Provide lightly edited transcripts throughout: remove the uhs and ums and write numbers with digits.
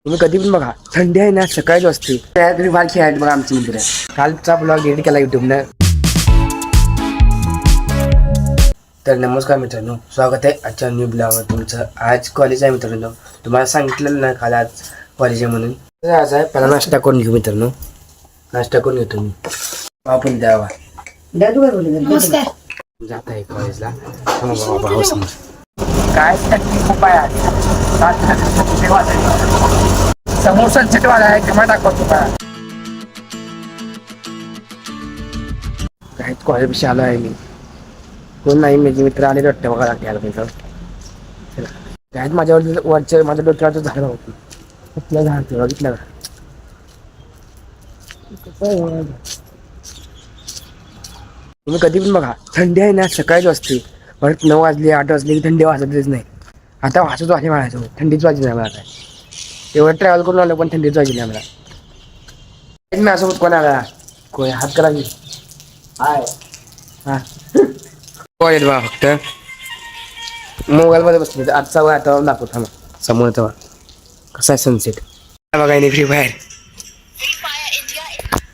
तुम्ही कधी पण बघा, थंडी आहे ना सकाळीच असते. त्या तुम्ही बाल खेळायला बघा आमची मित्र. कालचा ब्लॉग एडिट केला युट्यूबनं. तर नमस्कार मित्रांनो, स्वागत आहे आजच्या न्यू ब्लॉगवर तुमचं. आज कॉलेज आहे मित्रांनो, तुम्हाला सांगितलेलं ना काल आज कॉलेज आहे म्हणून. तर आज आहे पहिला नाश्ता करून घेऊ मित्रांनो. नाश्ता करून घेतो मी. आपण द्यावा जात आहे कॉलेजला. भाऊ समोर काय खूप आहे आज. समोसा चटवाला आहे किंवा दाखवतो का काय कॉलेजपाशी आलो आहे मी. कोण नाही, माझे मित्र आले वाटतं बघा घ्यायला मित्र. काय माझ्यावर वरच्या माझ्या डोक्यावरचं झाड होती. कुठलं झाड बघितलं का? तुम्ही कधी पण बघा, थंडी आहे ना सकाळीच असते. परत 9 वाजले 8 वाजले की थंडी वाजतच नाही. आता वाजत वाजले म्हणायचं, थंडीच वाजली नाही मला. काय एवढं ट्रॅव्हल करून आलो पण थंडीच वाजली नाही मला. मी असं कोण आला कोण हात करा मी हाय हा कॉलेज बघा फक्त मोबाईलमध्ये बसले. आजचा वातावरण दाखवतो थांबा समोरचा कसा आहे सनसेट बघा. नाही फ्री फायर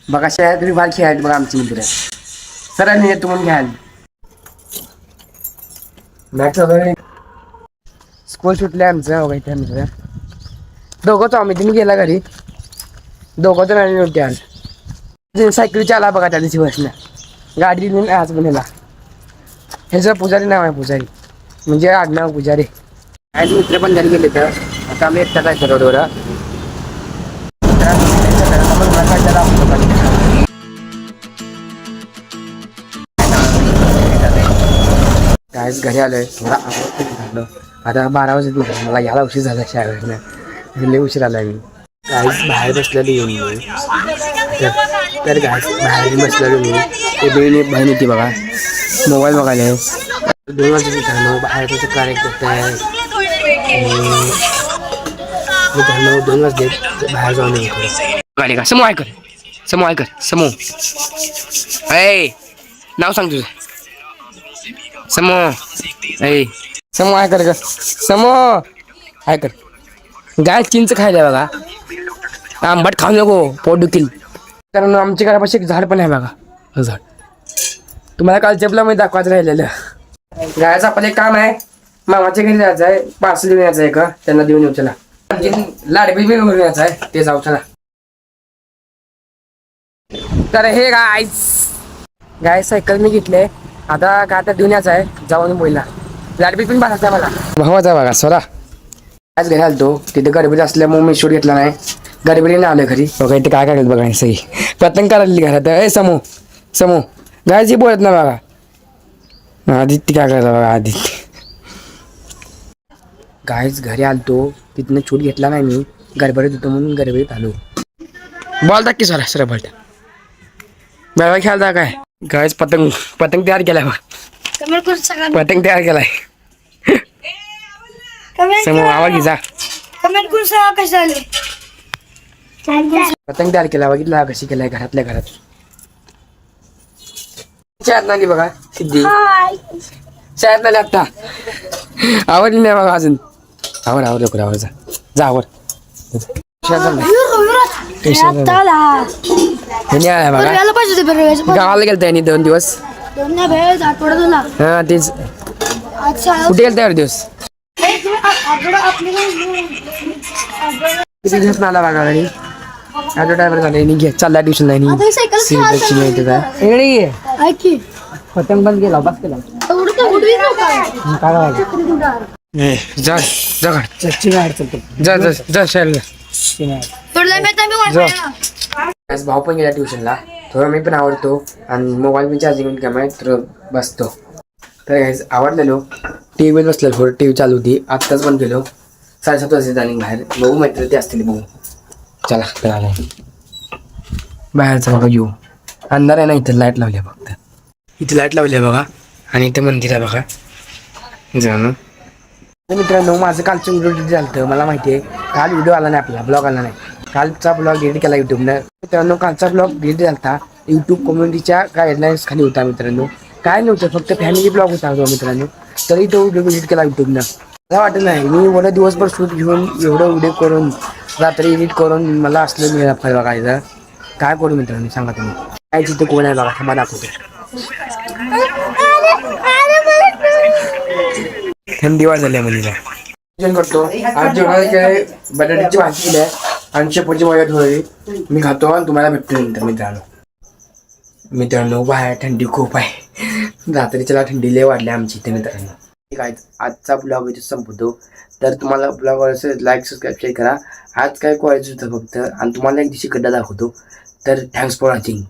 बघा. शाळेत फ्री फायर खेळायला बघा आमची मित्र. सरांनी येतो म्हणून घ्याल मॅक्स वगैरे. स्कूल सुटले आमचं बघा. इथे आमचं दोघंच आम्ही. तुम्ही गेला घरी दोघं तर नाही नव्हते आज. सायकली आला बघा त्या दिवशी बसल्या गाडी घेऊन आज बनेला. ह्याचं पुजारी नाव आहे, पुजारी म्हणजे आडनाव पुजारी. आज मित्र पण घरी गेले तर आता आम्ही एकटा काय रोडवर. कायच घरी आलोय थोडा झालं. आता 12 वाजता मला याला उशीर झाला शाळेवरनं. लई उशीर आला मी. काहीच बाहेर बसलेलो येऊन मी. तर गायच बाहेर बसलेलो मी. ते बहीण होती बघा मोबाईल बघायला. 2 वाजता झालं बाहेर त्याचं कार्यकर्ता आहे मित्रांनो. 2 वाजले बाहेर जाऊन गाडी का समूह ऐकर समूह ऐकर समूह ऐ नाव सांग तुझं. समूह ऐ समूह ऐकर का समूह ऐकर. गाय चिंच खायला बघा. आंबट खाऊ नको पोट दुखील. कारण आमच्या घरापाशी एक झाड पण आहे बघा. झाड तुम्हाला कालच्या ब्लॉगमध्ये दाखवायचं राहिलेलं. गायचं आपलं एक काम आहे. मामाच्या घरी जायचं आहे. पार्सल देऊन यायचं आहे का त्यांना देऊन येऊ. चला लाडबी बी घेऊन यायचं आहे ते जाऊ चला. तर हे गाय सायकल मी घेतले. आता काय तर देऊन यायचं आहे जाऊन बोलला. लाडबी पण पाठायचं आहे मला. भावाचा बघा सोडा. आज घरी आलतो तिथे गडबडी असल्यामुळे मी शूट घेतला नाही. गडबडीने आलं घरी बघा. इथे काय करायला बघा सगळी पतंग काढली घरात. ए समूह समूह गायची बोलत ना बघा. आदित्य काय करायला बघा. आदित्य गायच घरी आलतो तिथनं शूट घेतला नाही मी. गडबडीत होतो म्हणून गडबडीत आलो. बॉल टाक की सर बॉल टाक. बॅबा खेळता काय गायच पतंग तयार केलाय बघ. पतंग तयार केलाय. समूह आवाज घे जा. पतंग तयार केला बघितला कशी केलाय घरातल्या घरात. शाळेत नाही बघा सिद्धी. शाळेत नाही आता आवडली नाही बघा अजून. आवड लवकर आवड जा आवड. गावाला गेलं त्यांनी 2 दिवस. हा तेच कुठे गेलं त्यावर दिवस किती दिवस नाला बघा. आणि ऑटो ड्रायव्हर झाले घे चालला ट्युशन नाही. पतंग बंद केला बस केला. जा जा भाऊ पण गेला ट्युशनला. थोडं मी पण आवडतो आणि मोबाईल पण चार्जिंग कमी आहे तर बसतो. तर काहीच आवडलेलो. टी व्हीवर बसलेलो थोडं. टी व्ही चालू होती आत्ताच बंद केलो. 7:30 वाजता जाणे बाहेर बघू मैत्री ते असतील बघू. चला बाहेरचं बघा येऊ. अंधार आहे ना. इथं लाईट लावली आहे फक्त. इथे लाईट लावली आहे बघा. आणि इथं मंदिर आहे बघा जाणं. मित्रांनो माझं कालचं व्हिडिओ झालं होतं मला माहिती आहे. काल व्हिडिओ आला नाही आपला ब्लॉग आला नाही. कालचा ब्लॉग एडिट केला युट्यूबनं. मित्रांनो कालचा ब्लॉग एडिट झाला होता यूट्यूब कम्युनिटीच्या गाईडलाईन्स खाली होता मित्रांनो. काय नव्हतं फक्त फॅमिली ब्लॉग होता मित्रांनो. तरी तो व्हिडिओ एडिट केला युट्यूबनं. मला वाटत नाही मी एवढा दिवसभर शूट घेऊन एवढं व्हिडिओ करून रात्री एडिट करून मला असलं मिळालं फळ बघायचं. काय करू मित्रांनो सांगा तुम्ही. काय तिथं कोण आहे बघा थांबा दाखवतो. थंडी वाजली मुलीला करतो. आज जेवणाला बटाट्याची भाजी केली आहे आणि शेपूची मजा थोडी मी खातो आणि तुम्हाला भेटतो नंतर मित्रांनो बाहेर थंडी खूप आहे. रात्रीच्याला थंडी लय वाढली आमची इथे मित्रांनो. काय आजचा ब्लॉग इथे संपवतो. तर तुम्हाला ब्लॉग आवडला लाईक सबस्क्राईब शेअर करा. आज काय करायचं होतं फक्त आणि तुम्हाला एक दिवशी गड्डा दाखवतो. तर थँक्स फॉर वॉचिंग.